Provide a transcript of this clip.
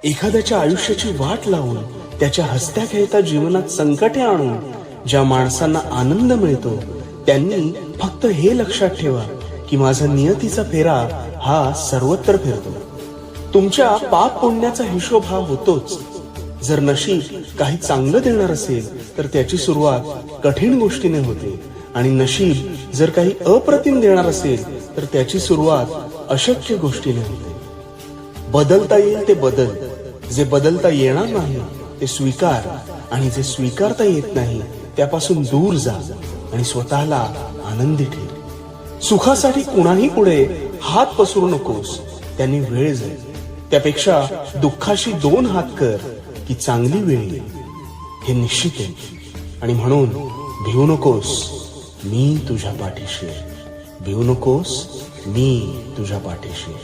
एखाद्याच्या आयुष्याची वाट लावून त्याच्या हसत्या खेळता जीवनात संकटे आणून ज्या माणसांना आनंद मिळतो त्यांनी फक्त हे लक्षात ठेवा की माझा नियतीचा फेरा हा सर्वत्र फिरतो. तुमच्या पाप पुण्याचा हिशोब हा होतोच. जर नशीब काही चांगलं देणार असेल तर त्याची सुरुवात कठीण गोष्टीने होते आणि नशीब जर काही अप्रतिम देणार असेल तर त्याची सुरुवात अशक्य गोष्टीने होते. बदलता येईल ते बदल, जे बदलता येणार नाही ते स्वीकार, आणि जे स्वीकारता येत नाही त्यापासून दूर जा आणि स्वतःला आनंदी ठेव. सुखासाठी कुणाही पुढे हात पसरू नकोस, त्यांनी वेळ जाईल. त्यापेक्षा दुःखाशी 2 हात कर की चांगली वेळ येईल, हे निश्चित आहे. आणि म्हणून भिवू नकोस, मी तुझ्या पाठीशी. भिवू नकोस, मी तुझ्या पाठीशी.